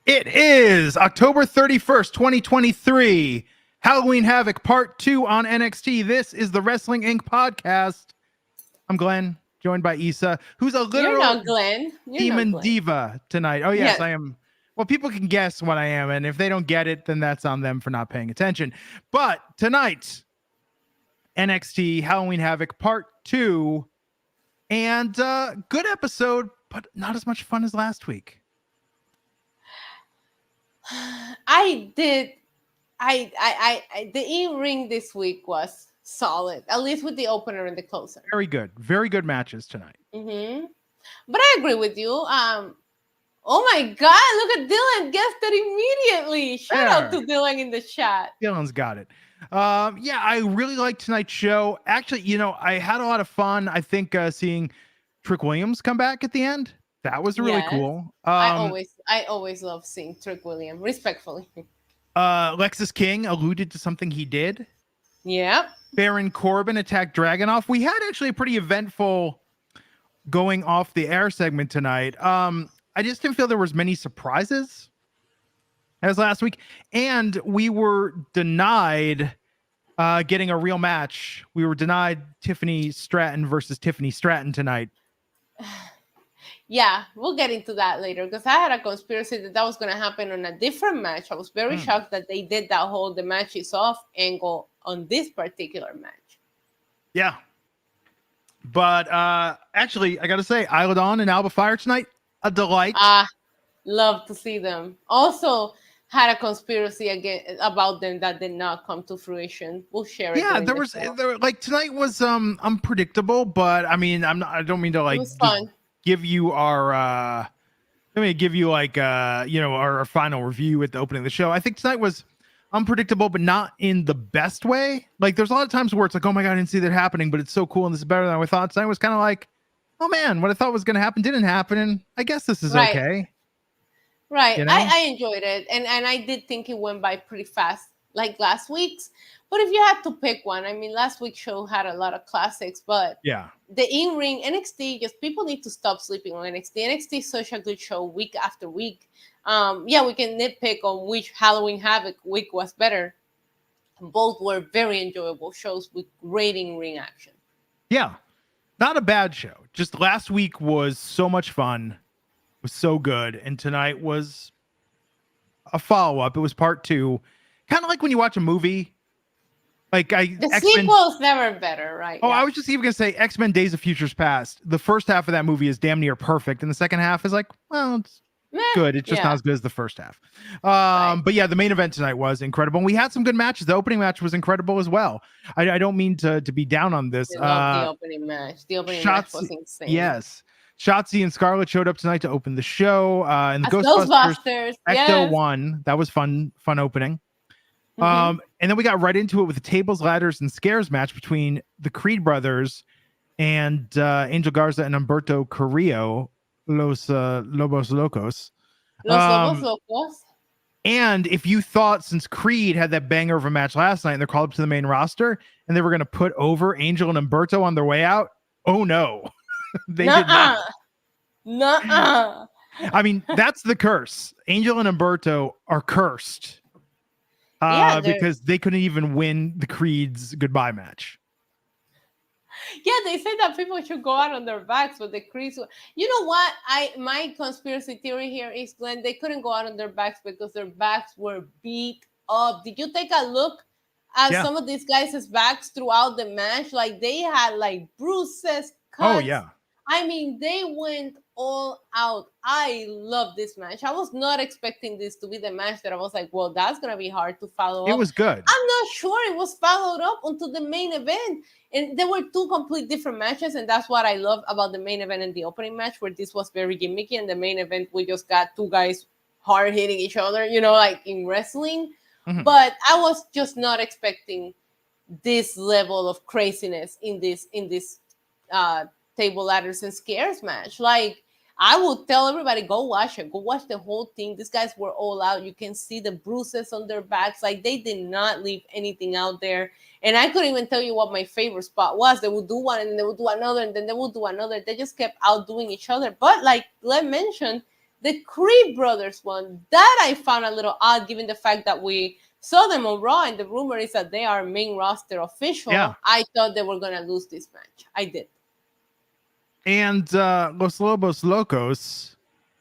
It is October 31st, 2023. Halloween Havoc Part 2 on NXT. This is the Wrestling Inc. podcast. I'm Glenn, joined by Issa, who's a literal You're not Glenn. demon diva tonight. Oh, yes, Yeah. I am. Well, people can guess what I am, and if they don't get it, then that's on them for not paying attention. But tonight, NXT Halloween Havoc Part 2, and good episode, but not as much fun as last week. The in-ring this week was solid, at least with the opener and the closer. Very good matches tonight. Mm-hmm. But I agree with you. Oh my God, look at Dylan guessed it immediately. Shout out to Dylan in the chat. Dylan's got it. Yeah, I really liked tonight's show. Actually, I had a lot of fun. I think seeing Trick Williams come back at the end, that was really cool. I always love seeing Trick Williams, respectfully. Lexus King alluded to something he did. Yeah. Baron Corbin attacked Dragunov. We had actually a pretty eventful going off the air segment tonight. I just didn't feel there was many surprises as last week, and we were denied getting a real match. We were denied Tiffany Stratton versus Tiffany Stratton tonight. Yeah, we'll get into that later because I had a conspiracy that was going to happen on a different match. I was very shocked that they did that whole the match is off angle on this particular match. Yeah. But actually, I got to say, Isla Dawn and Alba Fire tonight, a delight. Love to see them. Also had a conspiracy again about them that did not come to fruition. We'll share it. Yeah, tonight was unpredictable, but I mean, I don't mean to it was fun. Give you our our final review at the opening of the show. I think tonight was unpredictable, but not in the best way. Like there's a lot of times where it's like, oh my God, I didn't see that happening, but it's so cool and this is better than I thought. Tonight was kind of like, oh man, what I thought was going to happen didn't happen, and I guess this is okay. Right. I enjoyed it, and I did think it went by pretty fast, like last week's. But if you had to pick one, I mean, last week's show had a lot of classics, but yeah, the in-ring NXT, just people need to stop sleeping on NXT. NXT is such a good show week after week. Yeah, we can nitpick on which Halloween Havoc week was better. Both were very enjoyable shows with great in-ring action. Yeah, not a bad show. Just last week was so much fun. It was so good. And tonight was a follow-up. It was part 2. Kind of like when you watch a movie. The sequel's never better, right? Oh, yeah. I was just even going to say X-Men Days of Futures Past. The first half of that movie is damn near perfect. And the second half is like, well, it's good. It's just not as good as the first half. But yeah, the main event tonight was incredible. And we had some good matches. The opening match was incredible as well. I don't mean to be down on this. I love the opening match. The opening match was insane. Yes. Shotzi and Scarlett showed up tonight to open the show. And the Ghostbusters Ecto won. That was fun opening. And then we got right into it with the tables, ladders, and scares match between the Creed brothers and Angel Garza and Humberto Carrillo, Los Lobos Locos. Los Lobos Locos. And if you thought since Creed had that banger of a match last night and they're called up to the main roster and they were going to put over Angel and Humberto on their way out, oh no. They did not. Nuh-uh. I mean, that's the curse. Angel and Humberto are cursed. Because they couldn't even win the Creed's goodbye match. Yeah, they say that people should go out on their backs, but the Creeds. You know what? My conspiracy theory here is, Glenn, they couldn't go out on their backs because their backs were beat up. Did you take a look at some of these guys' backs throughout the match? Like they had like bruises, cuts. Oh yeah. I mean, they went all out. I love this match. I was not expecting this to be the match that I was like, well, that's going to be hard to follow up. It was good. I'm not sure it was followed up until the main event. And there were 2 complete different matches. And that's what I love about the main event and the opening match, where this was very gimmicky. And the main event, we just got 2 guys hard hitting each other, like in wrestling. Mm-hmm. But I was just not expecting this level of craziness in this table, ladders, and scares match. Like, I would tell everybody, go watch it. Go watch the whole thing. These guys were all out. You can see the bruises on their backs. Like, they did not leave anything out there. And I couldn't even tell you what my favorite spot was. They would do one, and then they would do another, and then they would do another. They just kept outdoing each other. But like Glenn mentioned, The Creed brothers won. That I found a little odd, given the fact that we saw them on Raw, and the rumor is that they are main roster official. Yeah. I thought they were gonna lose this match. I did. And Los Lobos Locos,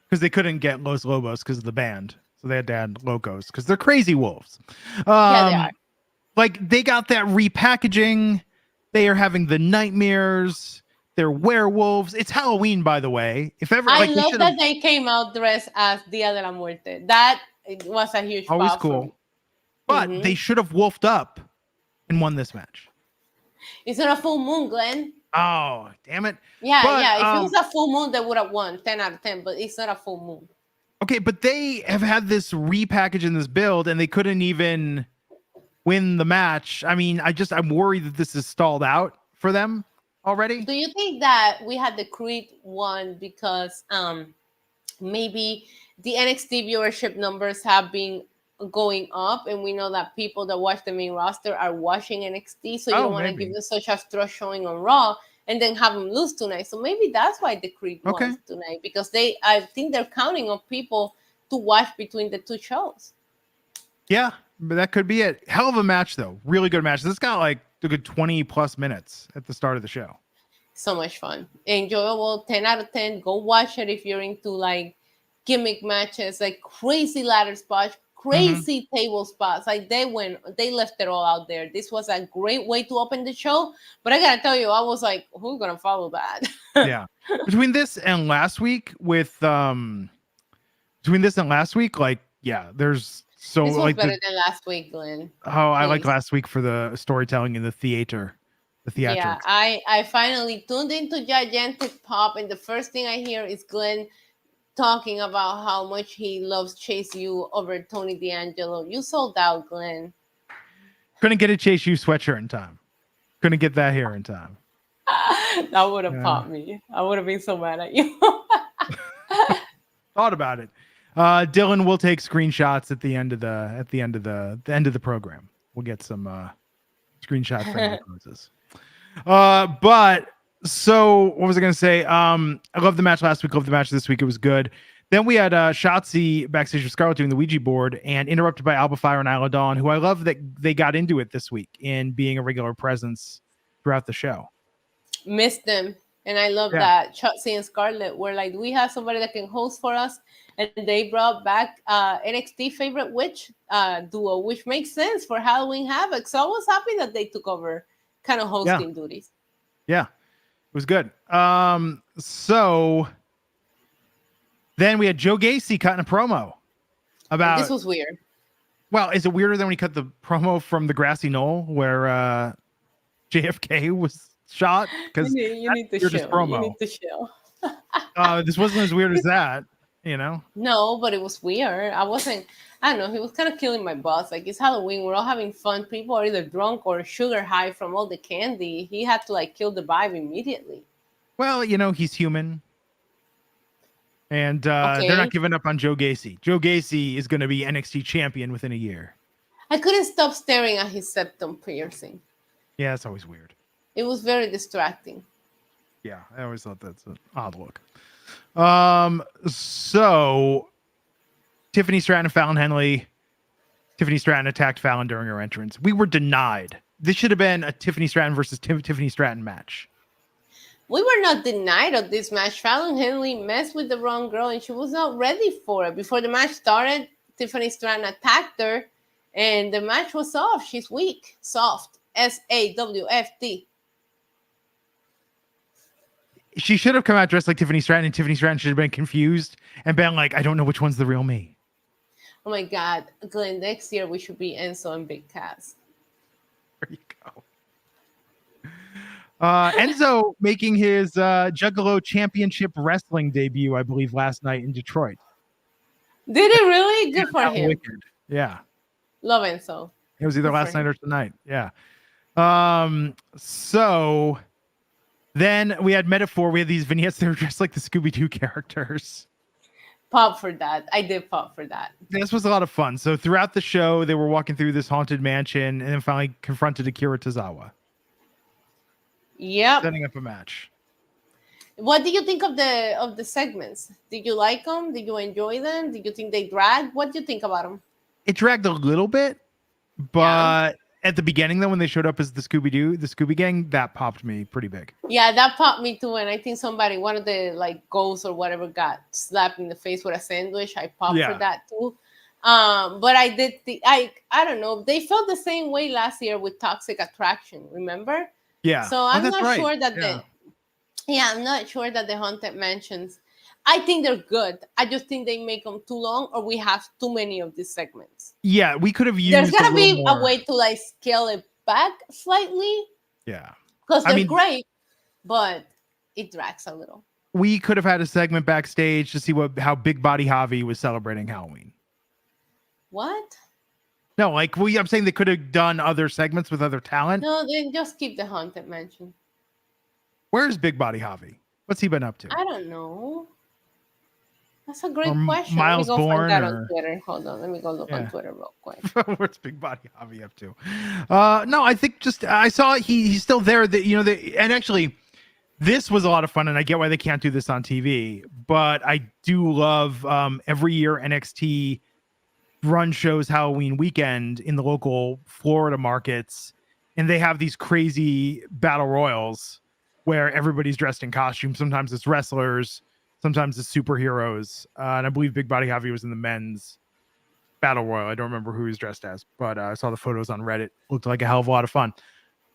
because they couldn't get Los Lobos because of the band, so they had to add Locos because they're crazy wolves. Yeah, they are. Like they got that repackaging. They are having the nightmares. They're werewolves. It's Halloween, by the way. If ever, I love that they came out dressed as Dia de la Muerte. That was a huge always pop for cool. me. But they should have wolfed up and won this match. It's not a full moon, Glenn. Oh, damn it. Yeah, But, yeah. If it was a full moon, they would have won 10 out of 10, but it's not a full moon. Okay, but they have had this repackage in this build, and they couldn't even win the match. I mean, I'm worried that this is stalled out for them already. Do you think that we had the Creed one because maybe the NXT viewership numbers have been going up, and we know that people that watch the main roster are watching NXT, so you don't want to give them such a strong showing on Raw and then have them lose tonight. So maybe that's why the Creed won tonight, because I think they're counting on people to watch between the two shows. Yeah, but that could be it. Hell of a match, though. Really good match. This got like a good 20 plus minutes at the start of the show. So much fun. Enjoyable. 10 out of 10. Go watch it if you're into like gimmick matches, like crazy ladder spots, crazy table spots. Like they left it all out there. This was a great way to open the show. But I gotta tell you, I was like, who's gonna follow that? Yeah. Between this and last week, like, yeah, there's so this was like better than last week, Glenn. Oh, I like last week for the storytelling in the theater. Yeah, I finally tuned into Gigantic Pop, and the first thing I hear is Glenn talking about how much he loves Chase U over Tony D'Angelo. You sold out, Glenn. Couldn't get a Chase U sweatshirt in time. Couldn't get that here in time. That would have popped me. I would have been so mad at you. Thought about it. Dylan will take screenshots at the end of the program. We'll get some screenshot friendly poses. But so what was I going to say? I love the match last week. Love the match this week. It was good. Then we had Shotzi backstage with Scarlett doing the Ouija board and interrupted by Alba Fire and Isla Dawn, who I love that they got into it this week in being a regular presence throughout the show. Missed them. And I love that Shotzi and Scarlett were like, we have somebody that can host for us. And they brought back NXT favorite witch duo, which makes sense for Halloween Havoc. So I was happy that they took over kind of hosting duties. Yeah, it was good. So then we had Joe Gacy cutting a promo about... This was weird. Well, is it weirder than when he cut the promo from the grassy knoll where JFK was shot? Because you need to chill. You need to chill. This wasn't as weird as that. You know? No, but it was weird. I don't know. He was kind of killing my buzz. Like, it's Halloween. We're all having fun. People are either drunk or sugar high from all the candy. He had to, like, kill the vibe immediately. Well, you know, he's human. And they're not giving up on Joe Gacy. Joe Gacy is going to be NXT champion within a year. I couldn't stop staring at his septum piercing. Yeah, it's always weird. It was very distracting. Yeah, I always thought that's an odd look. So Tiffany Stratton and Fallon Henley. Tiffany Stratton attacked Fallon during her entrance. We were denied. This should have been a Tiffany Stratton versus Tiffany Stratton match. We were not denied of this match. Fallon Henley messed with the wrong girl and she was not ready for it. Before the match started, Tiffany Stratton attacked her and the match was soft. She's weak. Soft. SAWFT. She should have come out dressed like Tiffany Stratton, and Tiffany Stratton should have been confused and been like, I don't know which one's the real me. Oh my God. Glenn, next year we should be Enzo and Big Cass. There you go. Enzo making his Juggalo Championship Wrestling debut, I believe, last night in Detroit. Did it really? Good for him. Wicked. Yeah. Love Enzo. It was either last night or tonight. Yeah. So then we had Metaphor. We had these vignettes that were dressed like the Scooby-Doo characters. Pop for that. I did pop for that. This was a lot of fun. So throughout the show, they were walking through this haunted mansion and then finally confronted Akira Tozawa. Yep. Setting up a match. What do you think of the segments? Did you like them? Did you enjoy them? Did you think they dragged? What do you think about them? It dragged a little bit, Yeah. but at the beginning, though, when they showed up as the Scooby-Doo, the Scooby Gang, that popped me pretty big. Yeah, that popped me too. And I think one of the like ghosts or whatever got slapped in the face with a sandwich. I popped for that too. But I did I don't know. They felt the same way last year with Toxic Attraction, remember? Yeah. So I'm that's not right. sure that I'm not sure that the Haunted Mansions, I think they're good. I just think they make them too long, or we have too many of these segments. Yeah, we could have used. There's gotta be more. a way to like scale it back slightly. Yeah, because they're great, but it drags a little. We could have had a segment backstage to see how Big Body Javi was celebrating Halloween. What? No, like I'm saying they could have done other segments with other talent. No, then just keep the Haunted Mansion. Where's Big Body Javi? What's he been up to? I don't know. That's a great question. Miles Let me go Bourne find that on Twitter. Hold on, let me go look on Twitter real quick. Where's Big Body Javi up to? No, I think I saw he's still there. And actually, this was a lot of fun, and I get why they can't do this on TV. But I do love every year NXT run shows Halloween weekend in the local Florida markets, and they have these crazy battle royals where everybody's dressed in costume. Sometimes it's wrestlers, sometimes it's superheroes. And I believe Big Body Javi was in the men's battle royal. I don't remember who he was dressed as, but I saw the photos on Reddit. Looked like a hell of a lot of fun.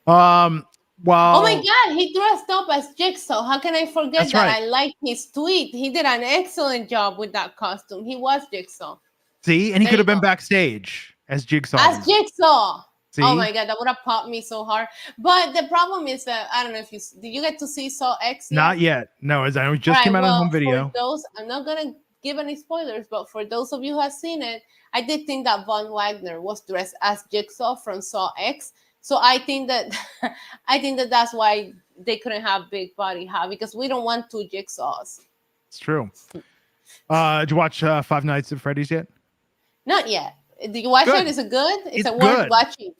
Oh my God, he dressed up as Jigsaw. How can I forget that? Right. I like his tweet. He did an excellent job with that costume. He was Jigsaw. See, and he could have been backstage as Jigsaw. As Jigsaw. See? Oh my God, that would have popped me so hard. But the problem is that I don't know if did you get to see Saw X yet? Not yet. No, as I just came out on home video. For those, I'm not gonna give any spoilers, but for those of you who have seen it, I did think that Von Wagner was dressed as Jigsaw from Saw X. So I think that that's why they couldn't have Big Body Javi, because we don't want two Jigsaws. It's true. Did you watch Five Nights at Freddy's yet? Not yet. Did you watch it? Is it good? It's worth watching.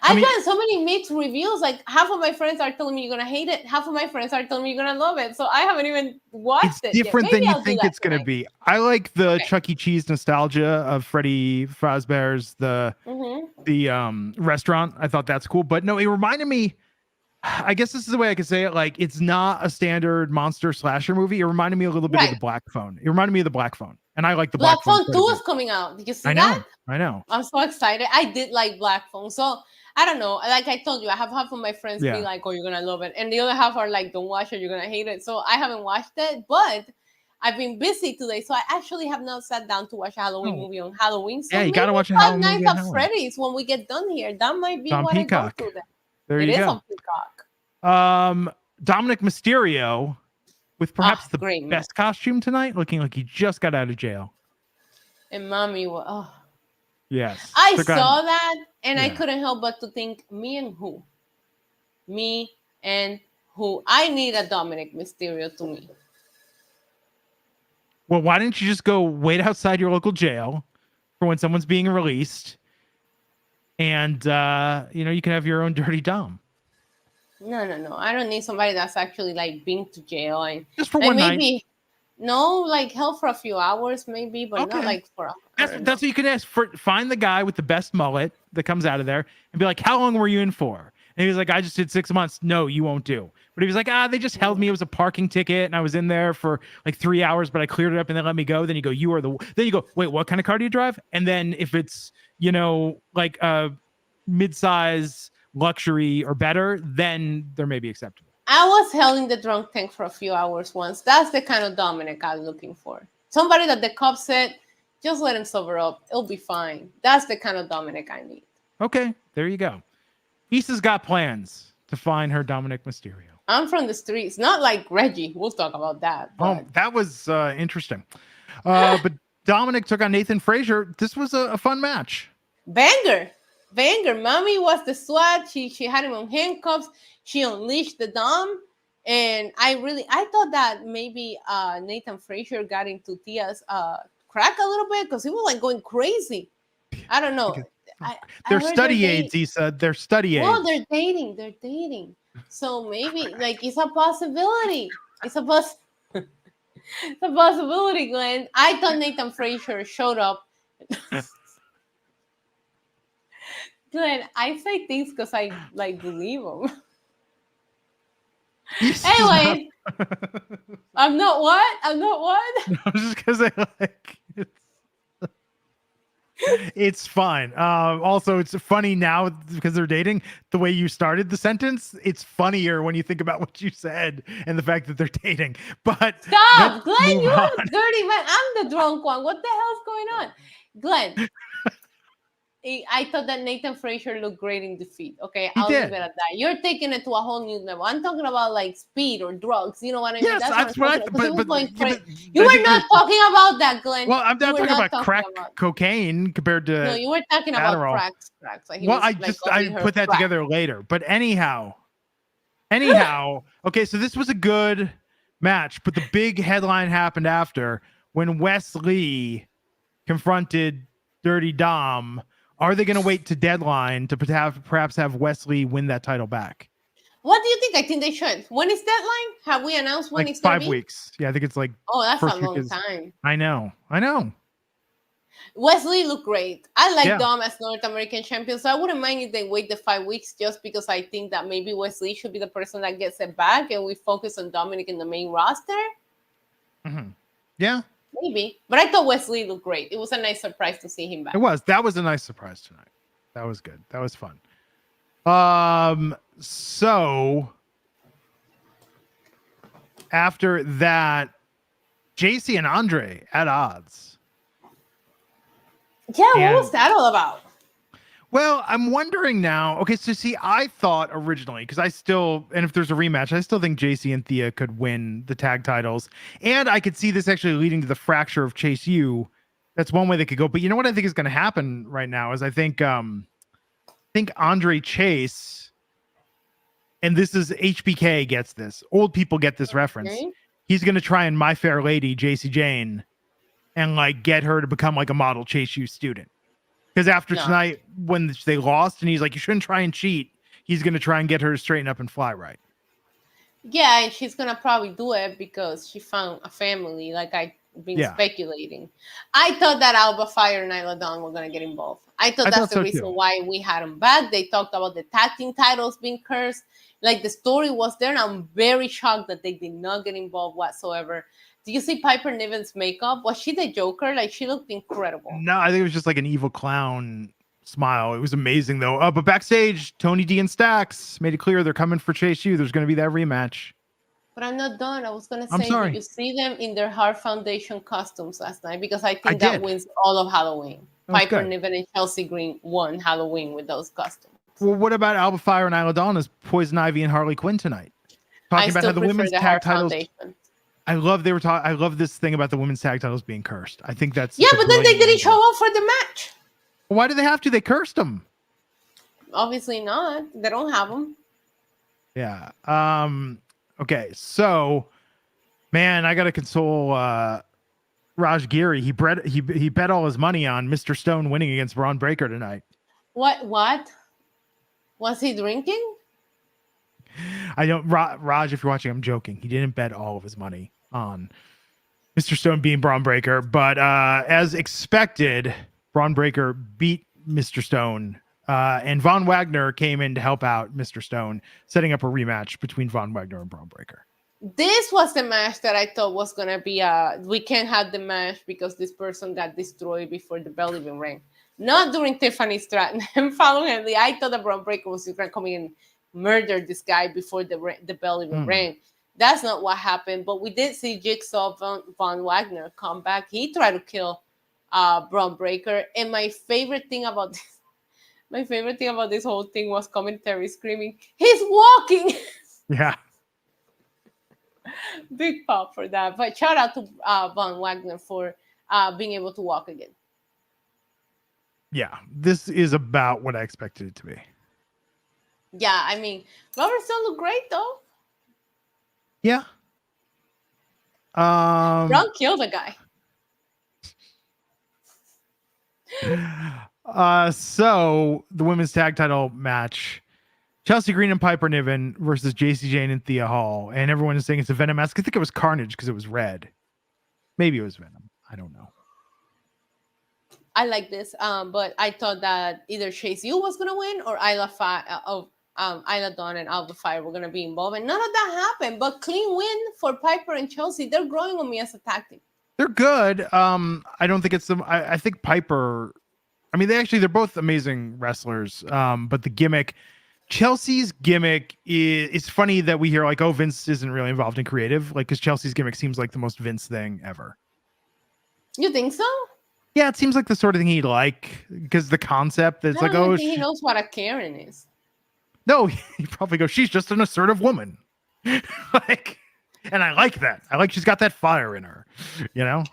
I've gotten so many mixed reviews. Like half of my friends are telling me you're gonna hate it. Half of my friends are telling me you're gonna love it. So I haven't even watched it. It's different than you think it's gonna be. I like the Chuck E. Cheese nostalgia of Freddy Fazbear's the restaurant. I thought that's cool. But no, it reminded me. I guess this is the way I could say it. Like, it's not a standard monster slasher movie. It reminded me a little bit of the Black Phone. It reminded me of the Black Phone, and I like the Black Phone 2 is coming out. Did you see that? I know. I'm so excited. I did like Black Phone. So I don't know. Like I told you, I have half of my friends be like, "Oh, you're gonna love it," and the other half are like, "Don't watch it. You're gonna hate it." So I haven't watched it, but I've been busy today, so I actually have not sat down to watch a Halloween movie on Halloween. So you gotta watch a Halloween movie. Five Nights at Freddy's when we get done here. That might be what Peacock. I go to. There you go. It is on Peacock. Dominic Mysterio with perhaps the best match. Costume tonight, looking like he just got out of jail. And mommy yes, I saw that and I couldn't help but to think, me and who I need a Dominic Mysterio to me. Well, why didn't you just go wait outside your local jail for when someone's being released, and you can have your own dirty Dom. No. I don't need somebody that's actually like been to jail and just for one night. No, like hell for a few hours, maybe, but not like for. That's what you can ask for. Find the guy with the best mullet that comes out of there and be like, "How long were you in for?" And he was like, "I just did 6 months." No, you won't do. But he was like, "They just held me. It was a parking ticket, and I was in there for like 3 hours, but I cleared it up and then let me go." Then you go, Then you go, "Wait, what kind of car do you drive?" And then if it's like a mid-size luxury or better, then there may be acceptable. I was held in the drunk tank for a few hours once. That's the kind of Dominic I'm looking for. Somebody that the cops said, just let him sober up. It'll be fine. That's the kind of Dominic I need. Okay, there you go. Issa's got plans to find her Dominic Mysterio. I'm from the streets, not like Reggie. We'll talk about that. But... that was interesting. But Dominic took on Nathan Frazier. This was a fun match. Banger. Mommy was the SWAT. She had him on handcuffs. She unleashed the Dom. And I thought that maybe Nathan Frazier got into Tia's crack a little bit because he was like going crazy. I don't know. They're study aids, Issa. They're study aids. Well, they're dating. So maybe like it's a possibility. It's a it's a possibility, Glenn. I thought Nathan Frazier showed up. Glenn, I say things because I like believe them. Anyway, I'm not what? I'm not what? No, just because I like it's fine. Also, it's funny now because they're dating. The way you started the sentence, it's funnier when you think about what you said and the fact that they're dating. But stop, Glenn. You're a dirty man. I'm the drunk one. What the hell's going on, Glenn? I thought that Nathan Frazier looked great in defeat. Okay, I'll leave it at that. You're taking it to a whole new level. I'm talking about like speed or drugs. You know what I mean? Yes, that's what I thought. You were not talking about that, Glenn. Well, I'm not talking about crack cocaine compared to. No, you were talking about cracks. Like well, I put that together later. But anyhow, okay, so this was a good match, but the big headline happened after when Wes Lee confronted Dirty Dom. Are they going to wait to deadline to perhaps have Wesley win that title back? What do you think? I think they should. When is deadline? Have we announced when it's 5 weeks? Yeah, I think it's like. Oh, that's a long time. I know. Wesley looked great. I like Dom as North American champion, so I wouldn't mind if they wait the 5 weeks just because I think that maybe Wesley should be the person that gets it back and we focus on Dominic in the main roster. Mm-hmm. Yeah. Maybe, but I thought Wesley looked great. It was a nice surprise to see him back. That was a nice surprise tonight. That was good. That was fun. So after that, JC and Andre at odds. Yeah, what was that all about? Well, I'm wondering now. Okay, so see, I thought originally, because and if there's a rematch, I still think JC and Thea could win the tag titles. And I could see this actually leading to the fracture of Chase U. That's one way they could go. But you know what I think is going to happen right now is I think Andre Chase, and this is HBK gets this. Old people get this reference. He's going to try and My Fair Lady, JC Jane, and like get her to become like a model Chase U student. Because after tonight, when they lost, and he's like, you shouldn't try and cheat, he's going to try and get her to straighten up and fly right. Yeah, and she's going to probably do it because she found a family, like I've been speculating. I thought that Alba Fire and Nyla Dawn were going to get involved. I thought that's the reason why we had them back. They talked about the tag team titles being cursed. Like the story was there, and I'm very shocked that they did not get involved whatsoever. Do you see Piper Niven's makeup? Was she the Joker? Like, she looked incredible. No, I think it was just like an evil clown smile. It was amazing, though. But backstage, Tony D and Stax made it clear they're coming for Chase U. There's going to be that rematch. But I'm not done. I was going to say, did you see them in their Heart Foundation costumes last night? Because I think that wins all of Halloween. Piper Niven and Chelsea Green won Halloween with those costumes. Well, what about Alba Fire and Nyla Dawn as Poison Ivy and Harley Quinn tonight? Talking about how the women's tag titles. I love this thing about the women's tag titles being cursed. I think that's but then they didn't show up for the match. Why do they have to? They cursed them. Obviously not. They don't have them. Yeah. Okay. So, man, I gotta console Raj Giri. He bet all his money on Mr. Stone winning against Braun Breaker tonight. What? Was he drinking? I don't, Raj, if you're watching, I'm joking. He didn't bet all of his money on Mr. Stone being Braun Breaker, but as expected, Braun Breaker beat Mr. Stone, and Von Wagner came in to help out Mr. Stone, setting up a rematch between Von Wagner and Braun Breaker. This was the match that I thought was going to be we can't have the match because this person got destroyed before the bell even rang. Not during Tiffany Stratton and following Lee. I thought that Braun Breaker was going to come in and murder this guy before the bell even rang. That's not what happened, but we did see Jigsaw Von Wagner come back. He tried to kill Braun Breaker, and my favorite thing about this whole thing was commentary screaming, "He's walking!" Yeah. Big pop for that. But shout out to Von Wagner for being able to walk again. Yeah, this is about what I expected it to be. Yeah, I mean, Robert Stone looked great though. Yeah. Braun killed a guy. So the women's tag title match, Chelsea Green and Piper Niven versus JC Jane and Thea Hall, and everyone is saying it's a Venom mask. I think it was Carnage because it was red. Maybe it was Venom. I don't know. I like this, but I thought that either Chase U was gonna win or Isla Dawn and Alba Fire were gonna be involved, and none of that happened. But clean win for Piper and Chelsea. They're growing on me as a tag team. They're good. I don't think it's them. I think Piper. I mean, they're both amazing wrestlers. But the gimmick, Chelsea's gimmick is. It's funny that we hear like, oh, Vince isn't really involved in creative, like because Chelsea's gimmick seems like the most Vince thing ever. You think so? Yeah, it seems like the sort of thing he'd like because the concept that's like, oh, he knows what a Karen is. No, he probably goes, she's just an assertive woman. Like, and I like that. I like she's got that fire in her, you know?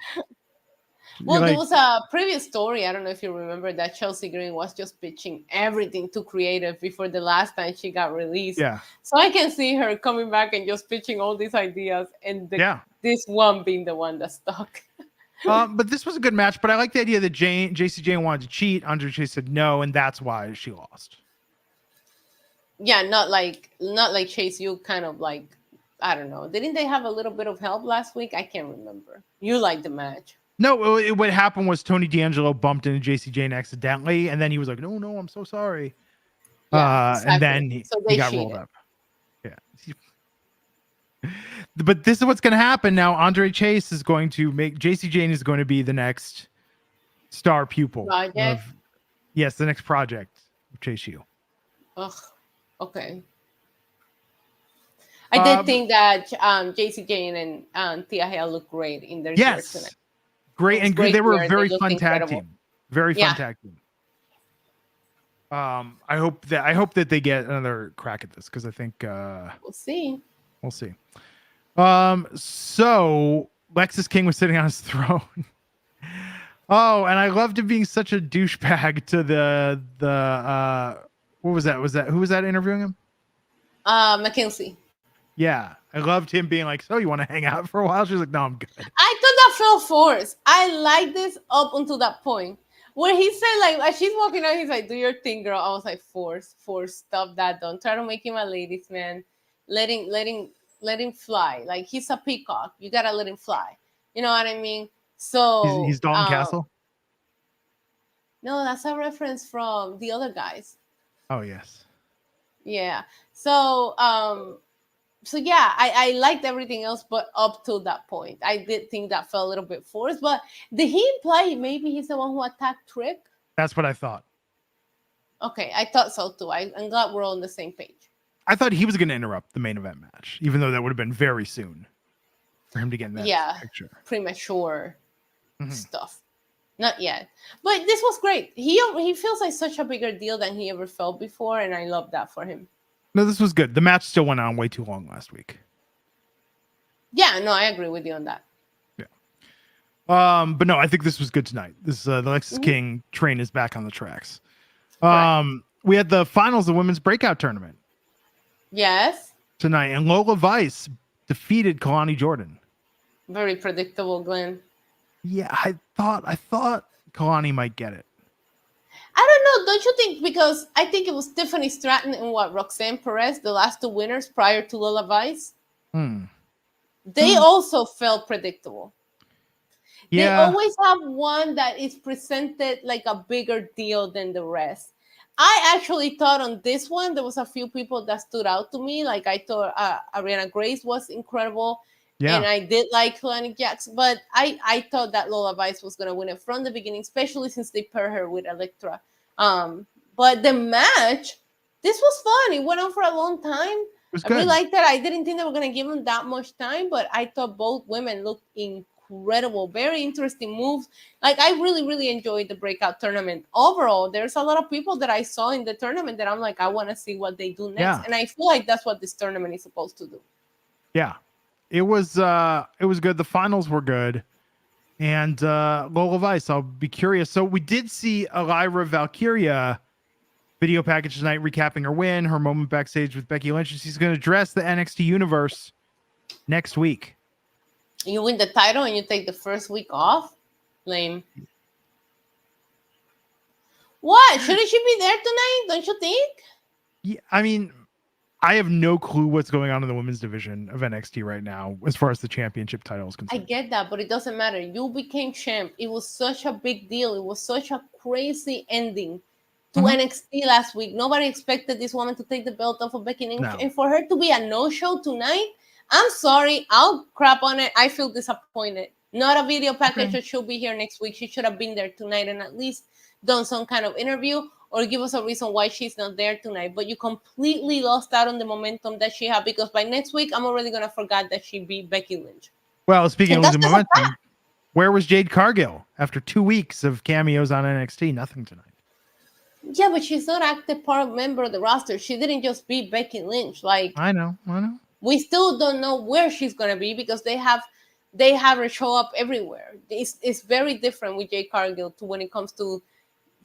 Well, there was a previous story. I don't know if you remember that Chelsea Green was just pitching everything to creative before the last time she got released. Yeah. So I can see her coming back and just pitching all these ideas and this one being the one that stuck. But this was a good match, but I like the idea that JC Jane wanted to cheat. Andre Chase said no, and that's why she lost. Yeah, not like Chase U kind of like, I don't know. Didn't they have a little bit of help last week? I can't remember. You liked the match. No, what happened was Tony D'Angelo bumped into JC Jane accidentally, and then he was like, no, I'm so sorry. Yeah, exactly. And then he got rolled up. Yeah. But this is what's going to happen now. Andre Chase is going to JC Jane is going to be the next star pupil. The next project of Chase U. Ugh. Okay. I did think that JC Jane and Thea Hale looked great in their shirts tonight. Great, and they were a very fun tag team. Very fun tag team. I hope that they get another crack at this because I think we'll see. We'll see. So Lexus King was sitting on his throne. Oh, and I loved him being such a douchebag to the what was that? Who was that interviewing him? McKinsey. Yeah, I loved him being like, so you want to hang out for a while? She was like, no, I'm good. I thought that felt forced. I like this up until that point where he said, like, as she's walking out, he's like, do your thing, girl. I was like, force, stop that. Don't try to make him a ladies man. Let him fly. Like, he's a peacock. You gotta let him fly. You know what I mean? So he's Dalton Castle. No, that's a reference from the other guys. Oh yes. Yeah. So yeah, I liked everything else, but up to that point, I did think that felt a little bit forced. But did he imply maybe he's the one who attacked Trick? That's what I thought. Okay, I thought so too. I'm glad we're on the same page. I thought he was going to interrupt the main event match, even though that would have been very soon for him to get in that picture. Premature stuff. Not yet. But this was great. He feels like such a bigger deal than he ever felt before, and I love that for him. No, this was good. The match still went on way too long last week. Yeah, no, I agree with you on that. Yeah. But no, I think this was good tonight. This the Lexus King train is back on the tracks. We had the finals of the women's breakout tournament. Yes. Tonight, and Lola Vice defeated Kalani Jordan. Very predictable, Glenn. Yeah, I thought Kalani might get it. I don't know. Don't you think? Because I think it was Tiffany Stratton and Roxanne Perez, the last two winners prior to Lola Vice. They also felt predictable. Yeah. They always have one that is presented like a bigger deal than the rest. I actually thought on this one, there was a few people that stood out to me. Like I thought Ariana Grace was incredible. Yeah. And I did like Kalani Jax, but I thought that Lola Vice was going to win it from the beginning, especially since they pair her with Elektra. But the match, this was fun. It went on for a long time. I really liked that. I didn't think they were going to give them that much time, but I thought both women looked incredible. Very interesting moves. Like, I really, really enjoyed the breakout tournament. Overall, there's a lot of people that I saw in the tournament that I'm like, I want to see what they do next. Yeah. And I feel like that's what this tournament is supposed to do. Yeah. It was good. The finals were good. And Lola Vice, I'll be curious. So we did see Elira Valkyria video package tonight recapping her win, her moment backstage with Becky Lynch. She's going to address the NXT universe next week. You win the title and you take the first week off? Lame. What? Shouldn't she be there tonight? Don't you think? Yeah, I mean, I have no clue what's going on in the women's division of NXT right now as far as the championship title is I concerned. get that, but it doesn't matter. You became champ. It was such a big deal. It was such a crazy ending to NXT last week. Nobody expected this woman to take the belt off of Becky Lynch. No. And for her to be a no-show tonight, I'm sorry. I'll crap on it. I feel disappointed. Not a video package that she'll be here next week. She should have been there tonight and at least done some kind of interview or give us a reason why she's not there tonight. But you completely lost out on the momentum that she had, because by next week, I'm already going to forget that she beat Becky Lynch. Well, speaking And of that's losing just a momentum, where was Jade Cargill after 2 weeks of cameos on NXT? Nothing tonight. Yeah, but she's not active part member of the roster. She didn't just beat Becky Lynch. Like, I know. we still don't know where she's going to be because they have her show up everywhere. It's very different with Jade Cargill to when it comes to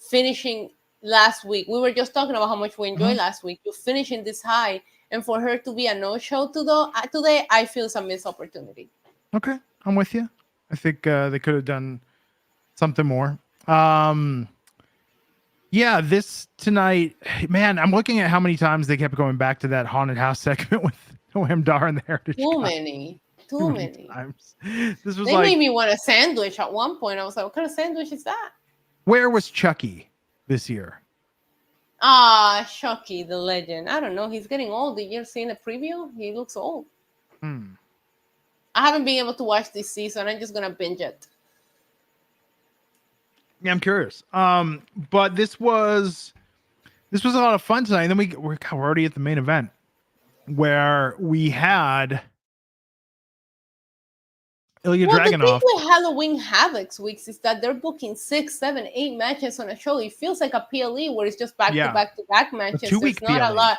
finishing last week. We were just talking about how much we enjoyed last week. You're finishing this high, and for her to be a no-show today, I feel it's a missed opportunity. Okay, I'm with you. I think they could have done something more. Yeah, this tonight, man, I'm looking at how many times they kept going back to that haunted house segment with Noam Dar and the Heritage Too Cup. many times. This was they like, made me want a sandwich at one point. I was like, what kind of sandwich is that? where was Chucky this year? Chucky, the legend. I don't know. He's getting old. Did you see in the preview? He looks old. I haven't been able to watch this season. I'm just gonna binge it. Yeah, I'm curious. But this was a lot of fun tonight. And then we're already at the main event where we had Ilya Dragunov. The thing with Halloween Havoc weeks is that they're booking 6, 7, 8 matches on a show. It feels like a PLE where it's just back to back matches. There's not a lot.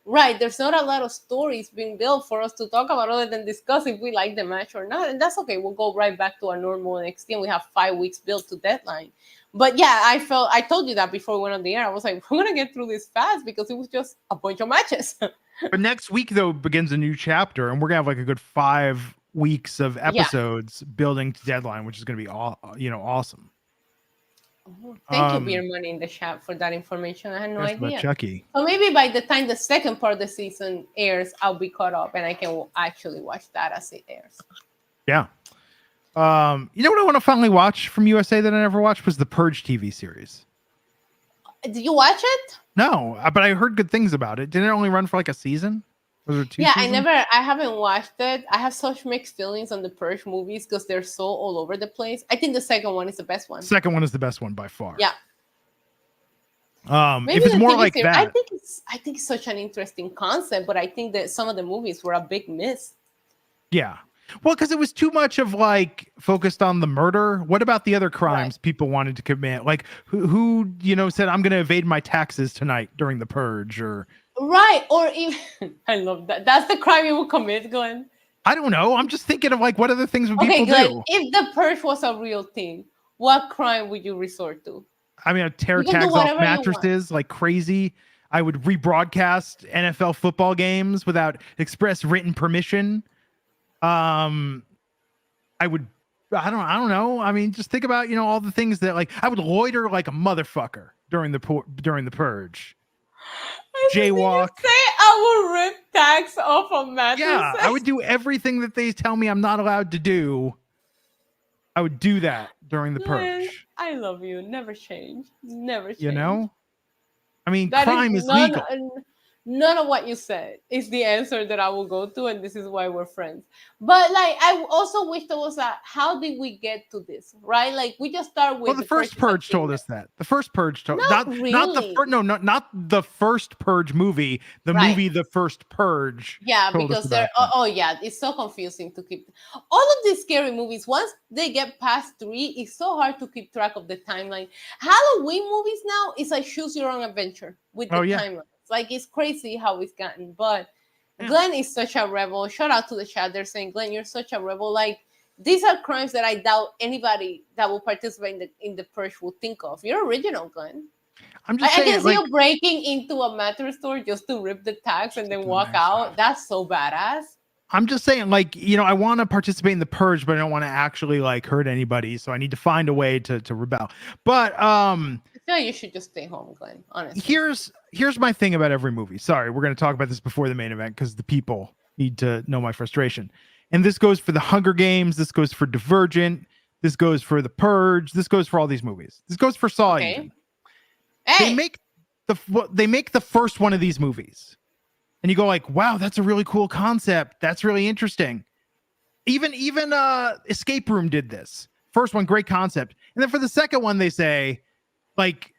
Right, there's not a lot of stories being built for us to talk about other than discuss if we like the match or not. And that's okay. We'll go right back to our normal NXT and we have 5 weeks built to deadline. But yeah, I told you that before we went on the air. I was like, we're going to get through this fast because it was just a bunch of matches. But next week, though, begins a new chapter and we're going to have like a good 5 weeks of episodes building to deadline, which is going to be awesome. Thank you, Beer Money, in the chat for that information. I had no idea. Chucky. So maybe by the time the second part of the season airs, I'll be caught up and I can actually watch that as it airs. Yeah. You know what I want to finally watch from USA that I never watched was the Purge TV series. Did you watch it? No, but I heard good things about it. Didn't it only run for like a season? Was there 2 seasons? I haven't watched it. I have such mixed feelings on the Purge movies because they're so all over the place. I think the second one is the best one. Second one is the best one by far. Yeah. If it's more like that, I think it's such an interesting concept, but I think that some of the movies were a big miss. Yeah. Well, because it was too much of like focused on the murder. What about the other crimes people wanted to commit? Like who said, I'm going to evade my taxes tonight during the Purge or. Right. Or even, I love that. That's the crime you would commit, Glenn. I don't know. I'm just thinking of like, what other things would people Glenn, do? If the Purge was a real thing, what crime would you resort to? I mean, I'd tear tags off mattresses like crazy. I would rebroadcast NFL football games without express written permission. I don't know. I mean, just think about, all the things that like I would loiter like a motherfucker during the Purge. Jaywalk. Say I will rip tags off of mattresses. Yeah, I would do everything that they tell me I'm not allowed to do. I would do that during the Purge. I love you. Never change. Never change. I mean, crime is legal. None of what you said is the answer that I will go to, and this is why we're friends. But like, I also wish there was how did we get to this, right? Like, we just start with. Well, the first Purge told us that. The first Purge told not the first Purge movie. The movie, The First Purge. Yeah, because they're it's so confusing to keep all of these scary movies. Once they get past 3, it's so hard to keep track of the timeline. Halloween movies now is like choose your own adventure with the timeline. Like, it's crazy how it's gotten. But Glenn is such a rebel. Shout out to the chat. They're saying, Glenn, you're such a rebel. Like, these are crimes that I doubt anybody that will participate in the Purge will think of. You're original, Glenn. I'm just saying, I can see you breaking into a mattress store just to rip the tags and then walk out. That's so badass. I'm just saying, like, I want to participate in the Purge, but I don't want to actually like hurt anybody. So I need to find a way to rebel. But feel like you should just stay home, Glenn. Honestly. Here's my thing about every movie. Sorry, we're going to talk about this before the main event because the people need to know my frustration. And this goes for the Hunger Games. This goes for Divergent. This goes for The Purge. This goes for all these movies. This goes for Saw. Okay. Even. Hey. They make the first one of these movies, and you go like, "Wow, that's a really cool concept. That's really interesting." Even Escape Room did this. First one, great concept, and then for the second one, they say, like,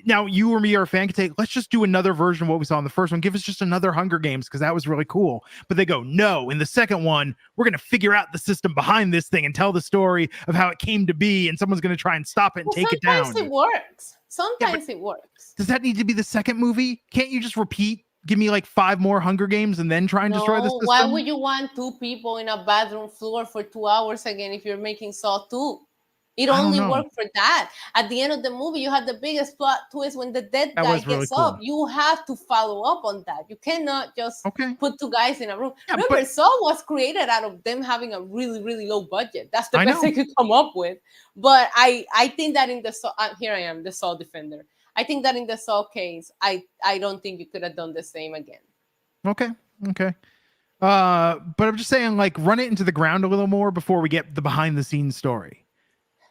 now you or me or a fan can take, let's just do another version of what we saw in the first one. Give us just another Hunger Games because that was really cool. But they go, no, in the second one, we're going to figure out the system behind this thing and tell the story of how it came to be. And someone's going to try and stop it and take it down. Sometimes it works. Sometimes it works. Does that need to be the second movie? Can't you just repeat? Give me like 5 more Hunger Games and then try and destroy the system? Why would you want 2 people in a bathroom floor for 2 hours again if you're making Saw 2? It only worked for that. At the end of the movie, you had the biggest plot twist when the dead guy gets up. You have to follow up on that. You cannot just put 2 guys in a room. Yeah, remember, Saw was created out of them having a really, really low budget. That's the best they could come up with. But I think that in the Saw, here I am, the Saw defender. I think that in the Saw case, I don't think you could have done the same again. Okay. But I'm just saying, like, run it into the ground a little more before we get the behind the scenes story.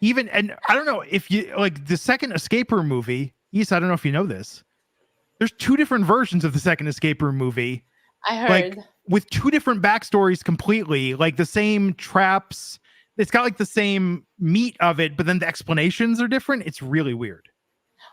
And I don't know if you like the second Escape Room movie. Issa, I don't know if you know this. There's 2 different versions of the second Escape Room movie. I heard. Like, with 2 different backstories completely, like the same traps. It's got like the same meat of it, but then the explanations are different. It's really weird.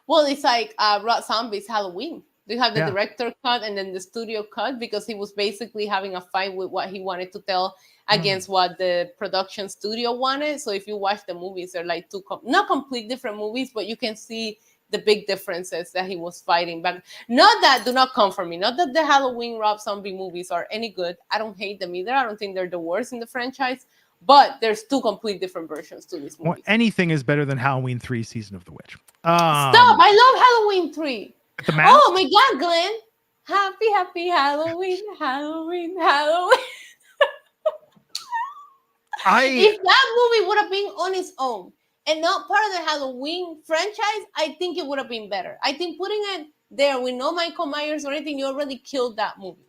Well, it's like Rob Zombie's Halloween. They have the director cut and then the studio cut because he was basically having a fight with what he wanted to tell against what the production studio wanted. So if you watch the movies, they're like 2 not complete different movies, but you can see the big differences that he was fighting back. Not that, do not come for me. Not that the Halloween Rob Zombie movies are any good. I don't hate them either. I don't think they're the worst in the franchise. But there's 2 complete different versions to these movies. Well, anything is better than Halloween 3 Season of the Witch. Stop! I love Halloween 3. Oh my God, Glenn! Happy Halloween, Halloween. If that movie would have been on its own and not part of the Halloween franchise, I think it would have been better. I think putting it there with no Michael Myers or anything, you already killed that movie.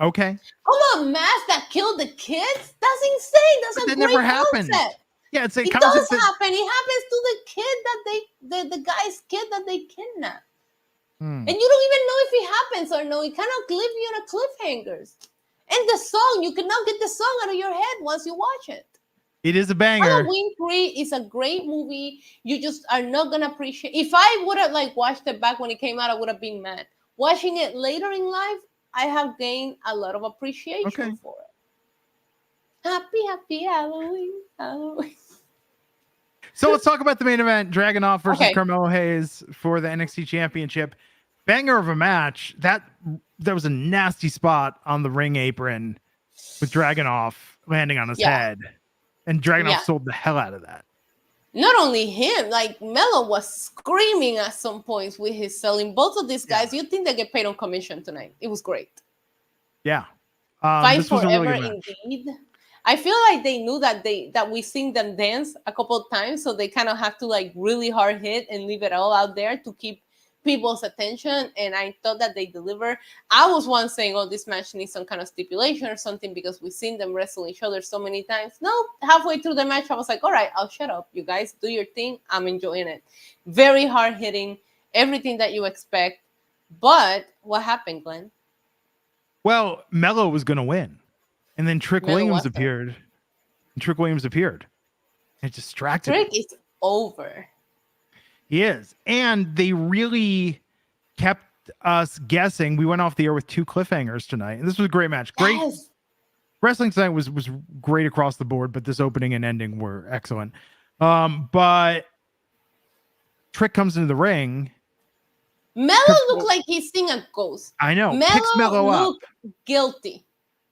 Okay. Come on, mask that killed the kids? That's insane. That's a great never concept. Happened. Yeah, it does happen. It happens to the kid that the guy's kid that they kidnapped. And you don't even know if it happens or no. It kind of leaves you on a cliffhangers. And the song, you cannot get the song out of your head once you watch it. It is a banger. Halloween 3 is a great movie. You just are not gonna appreciate. If I would have like watched it back when it came out, I would have been mad. Watching it later in life, I have gained a lot of appreciation for it. Happy Halloween. So let's talk about the main event: Dragunov versus Carmelo Hayes for the NXT Championship. Banger of a match. That was a nasty spot on the ring apron with Dragunov landing on his head, and Dragunov sold the hell out of that. Not only him, like Melo was screaming at some points with his selling. Both of these guys, you'd think they get paid on commission tonight. It was great. Yeah, fight forever indeed. I feel like they knew that we seen them dance a couple of times, so they kind of have to like really hard hit and leave it all out there to keep people's attention. And I thought that they deliver. I was once saying, "Oh, this match needs some kind of stipulation or something," because we've seen them wrestle each other so many times. No, halfway through the match, I was like, "All right, I'll shut up. You guys do your thing. I'm enjoying it." Very hard hitting, everything that you expect. But what happened, Glenn? Well, Melo was going to win. And then Trick Williams appeared. It distracted Trick is over. He is. And they really kept us guessing. We went off the air with 2 cliffhangers tonight. And this was a great match. Great. Yes. Wrestling tonight was great across the board, but this opening and ending were excellent. But Trick comes into the ring. Melo looked like he's seeing a ghost. I know. Picks Melo up. Looked guilty.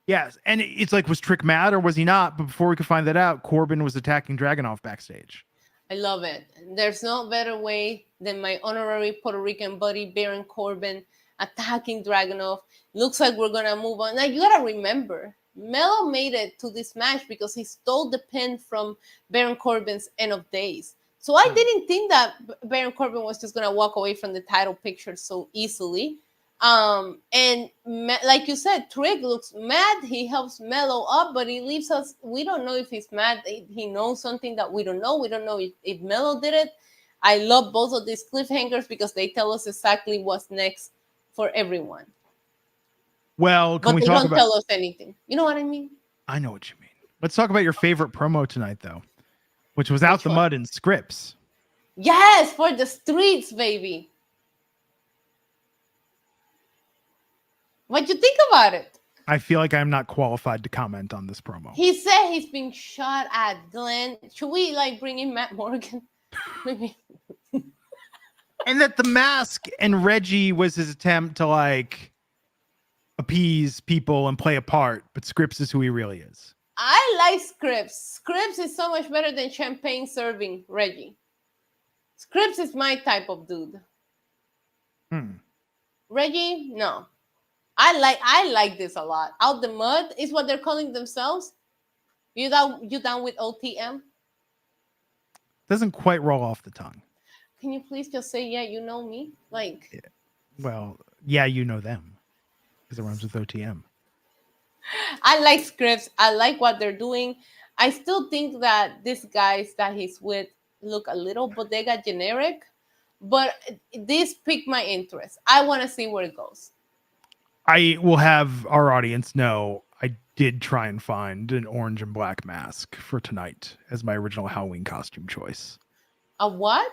Yes, and it's like, was Trick mad or was he not? But before we could find that out, Corbin was attacking Dragunov backstage. I love it. There's no better way than my honorary Puerto Rican buddy, Baron Corbin, attacking Dragunov. Looks like we're going to move on. Now, you got to remember, Melo made it to this match because he stole the pin from Baron Corbin's End of Days. So I didn't think that Baron Corbin was just gonna walk away from the title picture so easily. And like you said, Trick looks mad. He helps Mellow up, but he leaves us. We don't know if he's mad. He knows something that we don't know. We don't know if Mellow did it. I love both of these cliffhangers because they tell us exactly what's next for everyone. Well, but they don't tell us anything. You know what I mean? I know what you mean. Let's talk about your favorite promo tonight, though, which was Out the Mud and Scripps. Yes, for the streets, baby. What'd you think about it? I feel like I'm not qualified to comment on this promo. He said he's being shot at, Glenn. Should we bring in Matt Morgan? Maybe. And that the mask and Reggie was his attempt to appease people and play a part, but Scripps is who he really is. I like Scripps. Scripps is so much better than champagne serving Reggie. Scripps is my type of dude. Reggie, no. I like this a lot. Out the Mud is what they're calling themselves. You down with OTM? Doesn't quite roll off the tongue. Can you please just say, yeah, you know me? Yeah. Well, yeah, you know them. Because it rhymes with OTM. I like Scripps. I like what they're doing. I still think that these guys that he's with look a little bodega generic, but this piqued my interest. I want to see where it goes. I will have our audience know I did try and find an orange and black mask for tonight as my original Halloween costume choice. A what?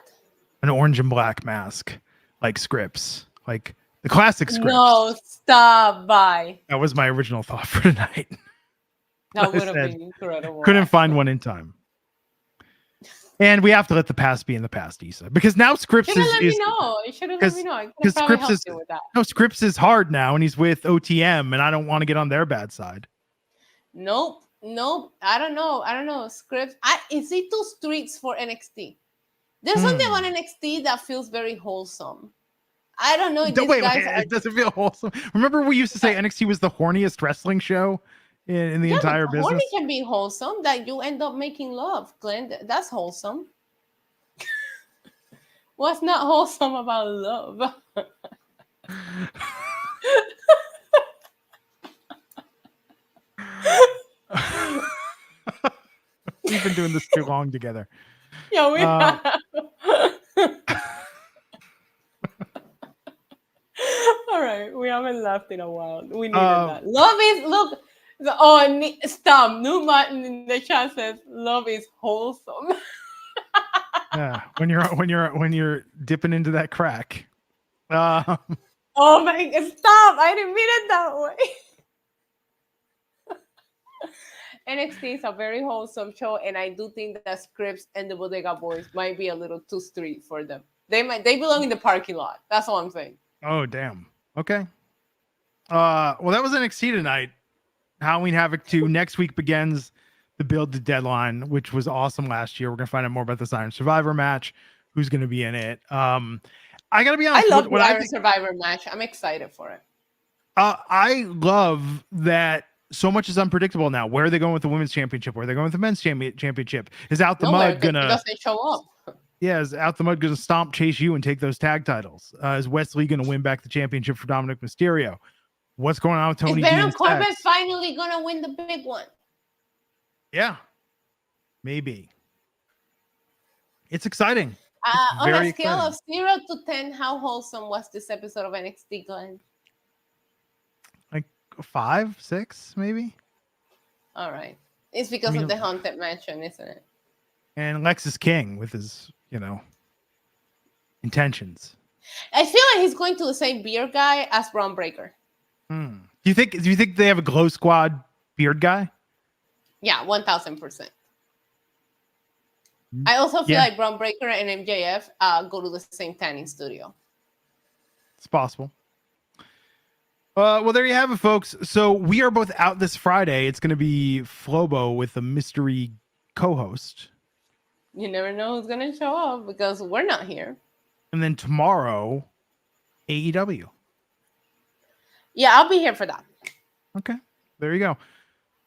An orange and black mask, like Scripps, like the classic Scripps. No, stop. Bye. That was my original thought for tonight. That would have been incredible. Couldn't find one in time. And we have to let the past be in the past, Issa, because now Scripps is. Let me know. You should have let me know. Because Scripps is with that. No, Scripps is hard now, and he's with OTM, and I don't want to get on their bad side. Nope. I don't know. Scripps. Is he too streets for NXT? There's something on NXT that feels very wholesome. I don't know. It doesn't feel wholesome. Remember, we used to say NXT was the horniest wrestling show in the entire business. Horny can be wholesome. That you end up making love, Glenn. That's wholesome. What's not wholesome about love? We've been doing this too long together. Yeah, we have. All right, we haven't laughed in a while. We needed that. Love is stop. New Martin in the chat says love is wholesome. Yeah, when you're dipping into that crack. Oh my God! Stop! I didn't mean it that way. NXT is a very wholesome show, and I do think that Scripps and the Bodega Boys might be a little too street for them. They belong in the parking lot. That's all I'm saying. Oh damn. Okay. Well, that was NXT tonight. Halloween Havoc 2. Next week begins the build to deadline, which was awesome last year. We're gonna find out more about this Iron Survivor match. Who's gonna be in it? I gotta be honest. I love the Iron Survivor match. I'm excited for it. I love that. So much is unpredictable now. Where are they going with the women's championship? Where are they going with the men's championship? Is Out the Mud gonna? It doesn't show up. Yeah, is Out the Mud gonna stomp Chase U and take those tag titles? Is Wesley gonna win back the championship for Dominic Mysterio? What's going on with Tony? Is Baron Corbin finally gonna win the big one? Yeah, maybe. It's exciting. On a scale of 0 to 10, how wholesome was this episode of NXT, Glenn? 5, 6, maybe. All right. It's because of the Haunted Mansion, isn't it? And Lexus King with his, intentions. I feel like he's going to the same beard guy as Braun Breaker. Do you think they have a Glow Squad beard guy? Yeah, 1000%. I also feel like Braun Breaker and MJF go to the same tanning studio. It's possible. Well, there you have it, folks. So we are both out this Friday. It's going to be Flobo with a mystery co-host. You never know who's going to show up because we're not here. And then tomorrow, AEW. Yeah, I'll be here for that. Okay, there you go.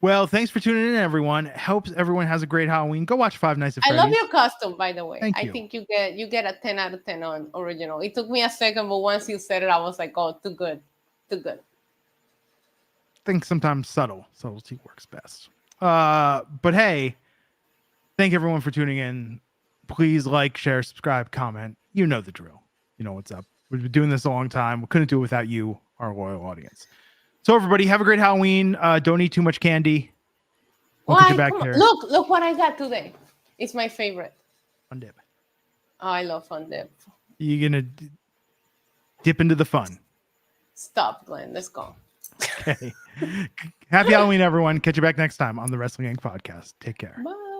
Well, thanks for tuning in, everyone. Hopes everyone has a great Halloween. Go watch Five Nights at I Freddy's. love your costume, by the way. Thank I you. think you get a 10 out of 10 on original. It took me a second, but once you said it, I was like, oh, too good. Too good. I think sometimes subtlety works best. But hey, thank everyone for tuning in. Please like, share, subscribe, comment. You know the drill. You know what's up. We've been doing this a long time. We couldn't do it without you, our loyal audience. So everybody, have a great Halloween. Don't eat too much candy. We'll get you back here. Look what I got today. It's my favorite. Fun dip. Oh, I love fun dip. You're gonna dip into the fun. Stop, Glenn. Let's go. Okay. Happy Halloween, everyone. Catch you back next time on the Wrestling Inc. podcast. Take care. Bye.